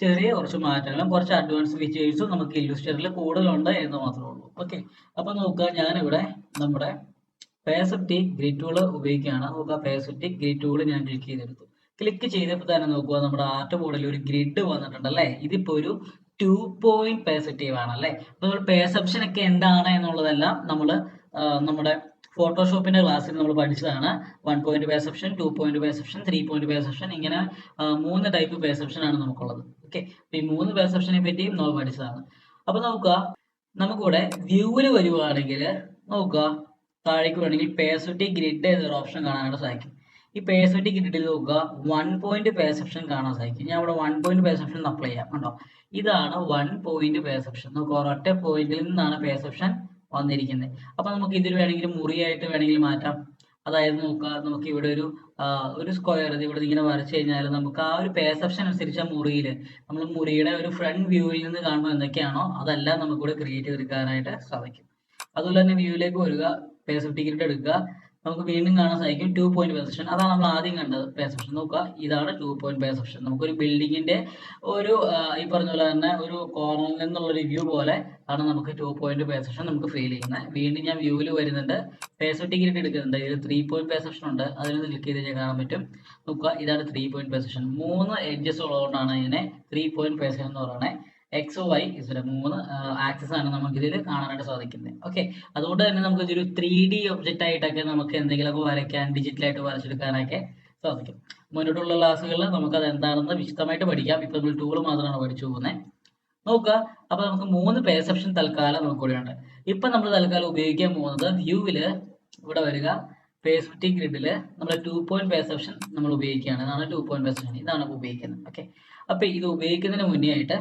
ചെറിയ കുറച്ച് മാറ്റങ്ങളും കുറച്ച് അഡ്വാൻസ് ഫീച്ചേഴ്സും നമുക്ക് ഇല്ലുസ്ട്രേറ്ററിൽ കൂടുതലുണ്ട് എന്ന് മാത്രമേ ഉള്ളൂ. ഓക്കെ, അപ്പൊ നോക്കുക, ഞാനിവിടെ നമ്മുടെ പേഴ്സെപ്റ്റീവ് ഗ്രിഡ് ടൂൾ ഉപയോഗിക്കുകയാണ്. നോക്കുക, പേഴ്സെപ്റ്റീവ് ഗ്രിഡ് ടൂൾ ഞാൻ ക്ലിക്ക് ചെയ്തെടുത്തു. ക്ലിക്ക് ചെയ്തപ്പോൾ തന്നെ നോക്കുക, നമ്മുടെ ആർട്ട് ബോർഡിൽ ഒരു ഗ്രിഡ് വന്നിട്ടുണ്ട് അല്ലേ. ഇതിപ്പോ ഒരു 2 പോയിന്റ് പേഴ്സെപ്റ്റീവ് ആണ് അല്ലേ. അപ്പോൾ പേഴ്സെപ്ഷൻ ഒക്കെ എന്താണ് എന്നുള്ളതെല്ലാം നമ്മൾ നമ്മുടെ ഫോട്ടോഷോപ്പിന്റെ ക്ലാസ്സിൽ നമ്മൾ പഠിച്ചതാണ്. 1 point perception, 2 point perception, 3 point perception, ഇങ്ങനെ 3 ടൈപ്പ് പെർസെപ്ഷൻ ആണ് നമുക്കുള്ളത്. ഓക്കെ, ഈ 3 പെർസെപ്ഷനെ പറ്റിയും നമ്മൾ പഠിച്ചതാണ്. അപ്പൊ നോക്കുക, നമുക്കിവിടെ വ്യൂവിൽ വരുവാണെങ്കിൽ നോക്കുക, താഴേക്ക് വേണമെങ്കിൽ പേഴ്സെപ്റ്റീവ് ഗ്രിഡ് എന്നൊരു ഓപ്ഷൻ കാണാനായിട്ട് സാധിക്കും. ഈ പേഴ്സെപ്റ്റീവ് ഗ്രിഡിൽ നോക്കുക, 1 പോയിന്റ് പെർസെപ്ഷൻ കാണാൻ സാധിക്കും. ഞാൻ ഇവിടെ 1 പോയിന്റ് പെർസെപ്ഷൻ അപ്ലൈ ചെയ്യാം. കണ്ടോ, ഇതാണ് 1 പോയിന്റ് പെർസെപ്ഷൻ. നോക്കുക, ഒരൊറ്റ പോയിന്റിൽ നിന്നാണ് പെർസെപ്ഷൻ വന്നിരിക്കുന്നത്. അപ്പൊ നമുക്ക് ഇതിൽ വേണമെങ്കിൽ മുറിയായിട്ട് വേണമെങ്കിൽ മാറ്റാം. അതായത് നോക്കുക, നമുക്ക് ഇവിടെ ഒരു സ്ക്വയർ ഇവിടെ ഇങ്ങനെ വരച്ചു കഴിഞ്ഞാൽ നമുക്ക് ആ ഒരു പെർസെപ്ഷൻ അനുസരിച്ച് ആ മുറിയിൽ നമ്മൾ മുറിയുടെ ഒരു ഫ്രണ്ട് വ്യൂവിൽ നിന്ന് കാണുമ്പോൾ എന്തൊക്കെയാണോ അതെല്ലാം നമുക്കിവിടെ ക്രിയേറ്റ് ചെയ്തെടുക്കാനായിട്ട് സാധിക്കും. അതുപോലെ തന്നെ വ്യൂവിലേക്ക് വരിക, പേഴ്സെപ്റ്റീവ് ഗ്രിഡ് എടുക്കുക, നമുക്ക് വീണ്ടും കാണാൻ സാധിക്കും 2 പോയിന്റ് പെർസെപ്ഷൻ. അതാണ് നമ്മൾ ആദ്യം കണ്ടത് പെർസെപ്ഷൻ. നോക്കുക, ഇതാണ് 2 പോയിന്റ് പെർസെപ്ഷൻ. നമുക്കൊരു ബിൽഡിങ്ങിന്റെ ഒരു ഈ പറഞ്ഞ പോലെ തന്നെ ഒരു കോർണറിൽ നിന്നുള്ള ഒരു വ്യൂ പോലെ ആണ് നമുക്ക് 2 പോയിന്റ് പെർസെപ്ഷൻ നമുക്ക് ഫീൽ ചെയ്യുന്നത്. വീണ്ടും ഞാൻ വ്യൂവിൽ വരുന്നുണ്ട്, പേഴ്സെപ്റ്റീവ് ഗ്രിഡ് എടുക്കുന്നുണ്ട്. ഇതിൽ 3 പോയിന്റ് പെർസെപ്ഷൻ ഉണ്ട്, അതിൽ ക്ലിക്ക് ചെയ്ത് കഴിഞ്ഞാൽ കാണാൻ പറ്റും. നോക്കുക, ഇതാണ് 3 പോയിന്റ് പെർസെപ്ഷൻ. 3 എഡ്ജസ് ഉള്ളതുകൊണ്ടാണ് ഇതിനെ 3 പോയിന്റ് പെർസെപ്ഷൻ എന്ന് പറയുന്നത്. എക്സ് വൈ ഇസ് 3 ആക്സസ് ആണ് നമുക്ക് ഇതിൽ കാണാനായിട്ട് സാധിക്കുന്നത്. ഓക്കെ, അതുകൊണ്ട് തന്നെ നമുക്ക് ഇതൊരു 3D ഒബ്ജക്റ്റ് ആയിട്ടൊക്കെ നമുക്ക് എന്തെങ്കിലുമൊക്കെ വരയ്ക്കാൻ, ഡിജിറ്റലായിട്ട് വരച്ചെടുക്കാനൊക്കെ സാധിക്കും. മുന്നോട്ടുള്ള ക്ലാസ്സുകളിൽ നമുക്ക് അത് എന്താണെന്ന് വിശദമായിട്ട് പഠിക്കാം. ഇപ്പൊ നമ്മൾ ടൂൾ മാത്രമാണ് പഠിച്ചു പോകുന്നത്. നോക്കുക, അപ്പൊ നമുക്ക് 3 പെർസെപ്ഷൻ തൽക്കാലം നമുക്ക് കൂടെ ഉണ്ട്. ഇപ്പൊ നമ്മൾ തൽക്കാലം ഉപയോഗിക്കാൻ പോകുന്നത് വ്യൂവില് ഇവിടെ വരിക, പേഴ്സെപ്റ്റീവ് ഗ്രിഡിൽ നമ്മൾ 2 പോയിന്റ് പെർസെപ്ഷൻ നമ്മൾ ഉപയോഗിക്കുകയാണ്. ഇതാണ് 2 പോയിന്റ് പെർസെപ്ഷൻ, ഇതാണ് ഉപയോഗിക്കുന്നത്. ഓക്കെ, അപ്പൊ ഇത് ഉപയോഗിക്കുന്നതിന് മുന്നേ ആയിട്ട്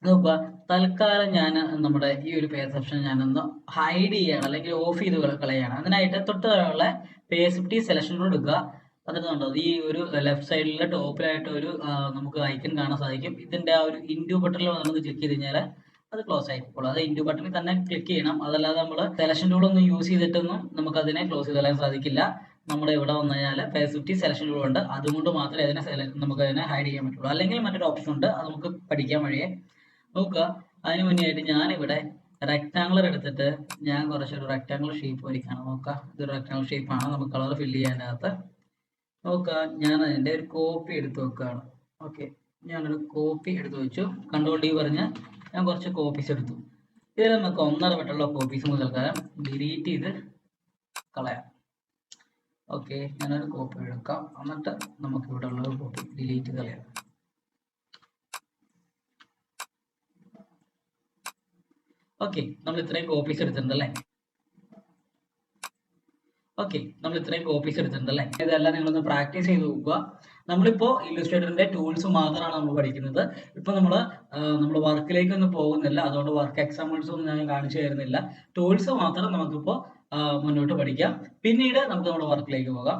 നോക്കുക, തൽക്കാലം ഞാൻ നമ്മുടെ ഈ ഒരു പെർസെപ്ഷൻ ഞാനൊന്ന് ഹൈഡ് ചെയ്യാണ് അല്ലെങ്കിൽ ഓഫ് ചെയ്ത് കളയാണ്. അതിനായിട്ട് തൊട്ട് താഴെയുള്ള പേഴ്സെപ്റ്റീവ് സെലക്ഷൻ എടുക്കുക. എന്നിട്ട് കണ്ടോ, ഈ ഒരു ലെഫ്റ്റ് സൈഡിലെ ടോപ്പിലായിട്ട് ഒരു നമുക്ക് ഐക്കൺ കാണാൻ സാധിക്കും. ഇതിന്റെ ആ ഒരു ഇൻഡു ബട്ടണിൽ നമുക്ക് ക്ലിക്ക് ചെയ്ത് കഴിഞ്ഞാൽ അത് ക്ലോസ് ആയിക്കോളും. അത് ഇൻഡു ബട്ടണിൽ തന്നെ ക്ലിക്ക് ചെയ്യണം. അതല്ലാതെ നമ്മൾ സെലക്ഷൻ ടൂൾ ഒന്നും യൂസ് ചെയ്തിട്ടൊന്നും നമുക്ക് അതിനെ ക്ലോസ് ചെയ്ത് കളയാൻ സാധിക്കില്ല. നമ്മുടെ ഇവിടെ വന്നു കഴിഞ്ഞാൽ പേഴ്സെപ്റ്റീവ് സെലക്ഷൻ ടൂൾ ഉണ്ട്, അതുകൊണ്ട് മാത്രമേ നമുക്ക് അതിനെ ഹൈഡ് ചെയ്യാൻ പറ്റുള്ളൂ. അല്ലെങ്കിൽ മറ്റൊരു ഓപ്ഷൻ ഉണ്ട്, അത് നമുക്ക് പഠിക്കാൻ വഴിയേ. നോക്കുക, അതിന് മുന്നേ ആയിട്ട് ഞാനിവിടെ റെക്ടാങ്കുലർ എടുത്തിട്ട് ഞാൻ കുറച്ചൊരു റെക്ടാങ്കുലർ ഷേപ്പ് വരയ്ക്കാണ്. നോക്കുക, ഇതൊരു റെക്ടാങ്കുലർ ഷേപ്പാണ്, നമുക്ക് കളർ ഫില്ല് ചെയ്യാനകത്ത്. നോക്കുക, ഞാൻ അതിൻ്റെ ഒരു കോപ്പി എടുത്ത് വെക്കുകയാണ്. ഓക്കെ, ഞാനൊരു കോപ്പി എടുത്ത് വെച്ചു. കൺട്രോൾ ഡി പറഞ്ഞ് ഞാൻ കുറച്ച് കോപ്പീസ് എടുത്തു. ഇതിൽ നമുക്ക് 1.5 വട്ടമുള്ള കോപ്പീസ് മുതൽക്കാലം ഡിലീറ്റ് ചെയ്ത് കളയാം. ഓക്കെ, ഞാനൊരു കോപ്പി എടുക്കാം, എന്നിട്ട് നമുക്ക് ഇവിടെ ഉള്ള ഒരു കോപ്പി ഡിലീറ്റ് ചെയ്ത് കളയാം. ഓക്കെ, നമ്മൾ ഇത്രയും കോപ്പീസ് എടുത്തിട്ടുണ്ടല്ലേ. ഓക്കെ, നമ്മൾ ഇത്രയും കോപ്പീസ് എടുത്തിട്ടുണ്ടല്ലേ. ഇതെല്ലാം നിങ്ങളൊന്ന് പ്രാക്ടീസ് ചെയ്ത് നോക്കുക. നമ്മളിപ്പോ ഇല്ലുസ്ട്രേറ്ററിന്റെ ടൂൾസ് മാത്രമാണ് നമ്മൾ പഠിക്കുന്നത്. ഇപ്പൊ നമ്മൾ വർക്കിലേക്കൊന്നും പോകുന്നില്ല, അതുകൊണ്ട് വർക്ക് എക്സാമ്പിൾസ് ഒന്നും ഞാൻ കാണിച്ചു തരുന്നില്ല. ടൂൾസ് മാത്രം നമുക്കിപ്പോ മുന്നോട്ട് പഠിക്കാം. പിന്നീട് നമുക്ക് നമ്മുടെ വർക്കിലേക്ക് പോകാം.